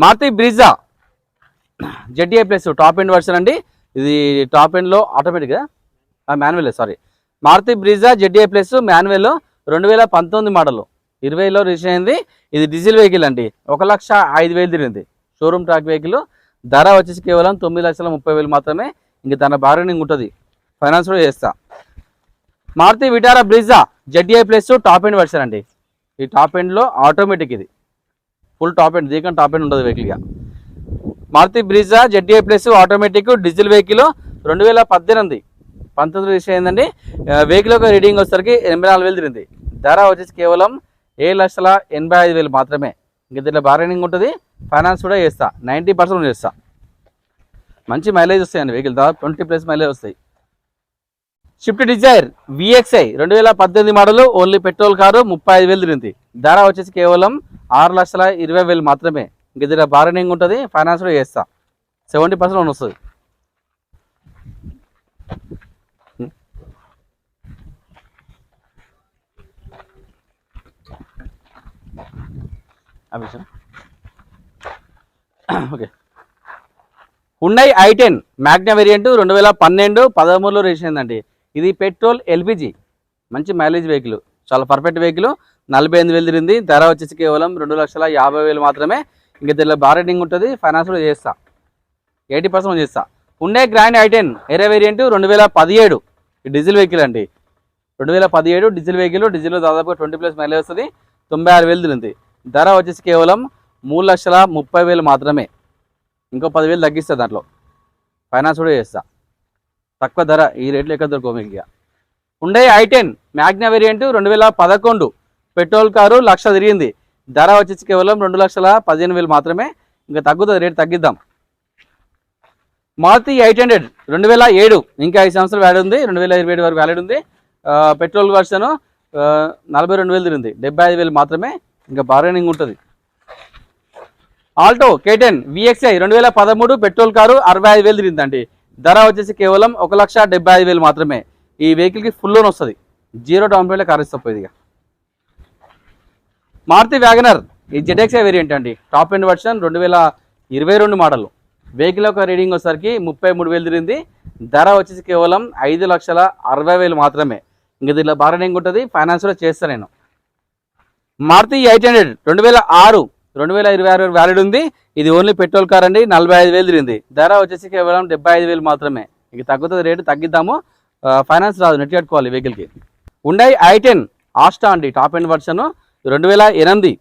Maruti Brezza ZDI plus top end version అండి. ఇది top ఎండ్లో ఆటోమేటిక్గా manual sorry Maruti Brezza ZDI plus manual 2019 model 20లో రిజిస్టర్ అయింది. ఇది డీజిల్ వెహికల్ అండి. 1,05,000 తిరిగింది. Showroom track vehicle. ధర వచ్చేసి కేవలం 9,30,000 మాత్రమే. ఇంక తన బార్గెనింగ్ ఉంటుంది, ఫైనాన్స్ కూడా చేస్తా. Maruti Vitara Brezza ZDI plus top end version అండి. ఈ టాప్ ఎండ్లో ఆటోమేటిక్, ఇది ఫుల్ టాప్ ఎండ్, దీనికన్నా టాప్ ఎండ్ ఉంటుంది వెహికల్గా. Maruti Brezza ZDI plus automatic diesel vehicle 2019 register అయిందండి. వెహికల్ యొక్క రీడింగ్ వచ్చేసరికి 84,000 తిరిగింది. ధర వచ్చేసి కేవలం 7,85,000 మాత్రమే. ఇంక దీంట్లో బార్గెనింగ్ ఉంటుంది, ఫైనాన్స్ కూడా చేస్తా, 90% చేస్తా. మంచి మైలేజ్ వస్తాయండి వెహికల్, దాదాపు 20+ మైలేజ్ వస్తాయి. Swift Dzire VXI 2018 model, only petrol car, 35,000 తిరిగింది. ధర వచ్చేసి కేవలం 6,20,000 మాత్రమే. ఇంక దీంట్లో బార్గెనింగ్ ఉంటుంది, ఫైనాన్స్ కూడా చేస్తా, 70% వస్తుంది. Okay. Hyundai i10 Magna variant 2012-13లో రిజిస్టర్ అయిందండి. ఇది పెట్రోల్ ఎల్పిజి, మంచి మైలేజ్ వెహికల్, చాలా పర్ఫెక్ట్ వెహికల్. 48,000 తిరిగింది. ధర వచ్చేసి కేవలం 2,50,000 మాత్రమే. ఇంకా దీనిలో బార్గెనింగ్ ఉంటుంది, ఫైనాన్స్ కూడా చేస్తా, 80% చేస్తా. హుండై గ్రాండ్ i10 ఎరా వేరియంట్ 2017 డీజిల్ వెహికల్ అండి. 2017 డీజిల్ వెహికల్. డీజిల్లో దాదాపుగా 20+ మైలేజ్ వస్తుంది. 96,000 తిరిగింది. ధర వచ్చేసి కేవలం 3,30,000 మాత్రమే. ఇంకో 10,000 తగ్గిస్తా, దాంట్లో ఫైనాన్స్ కూడా చేస్తా, తక్కువ ధర. ఈ రేట్లో ఎక్కడ దొరకవు మీకు. Hyundai i10 Magna variant 2011 petrol car, 1,00,000 తిరిగింది. ధర వచ్చేసి కేవలం 2,15,000 మాత్రమే. ఇంకా తగ్గుతుంది, రేటు తగ్గిద్దాం. మారుతి 800 2007, ఇంకా 5 సంవత్సరాలు వ్యాలిడ్ ఉంది, 2027 వరకు వ్యాలిడ్ ఉంది. పెట్రోల్ వర్షన్ 42,000 తిరిగింది. 75,000 మాత్రమే. ఇంకా బార్గెనింగ్ ఉంటుంది. Alto K10 VXi 2013 petrol car, 65,000 తిరిగిందండి. ధర వచ్చేసి కేవలం 1,75,000 మాత్రమే. ఈ వెహికల్కి ఫుల్ లోన్ వస్తుంది, 0 డౌన్ పేమెంట్లో కార్ ఇస్తుంది. ఇక మారుతి వ్యాగనర్ ఈ జెడ్ఎక్స్ఐ వేరియంట్ అండి. Top end version 2022 model. Vehicle యొక్క రీడింగ్ వచ్చేసరికి 33,000 తిరిగింది. ధర వచ్చేసి కేవలం 5,60,000 మాత్రమే. ఇంక దీంట్లో బార్గెనింగ్ ఉంటుంది, ఫైనాన్స్ కూడా చేస్తాను నేను. మారుతి 800 2006 2026 వ్యాలిడ్ ఉంది. ఇది ఓన్లీ పెట్రోల్ కార్ అండి. 45,000 తిరిగింది. ధర వచ్చేసి కేవలం 75,000 మాత్రమే. ఇక తగ్గుతుంది, రేటు తగ్గిద్దాము, ఫైనాన్స్ రాదు, నెట్ కట్టుకోవాలి వెహికల్కి. హుండై i10 ఆస్టా అండి. Top end version 2008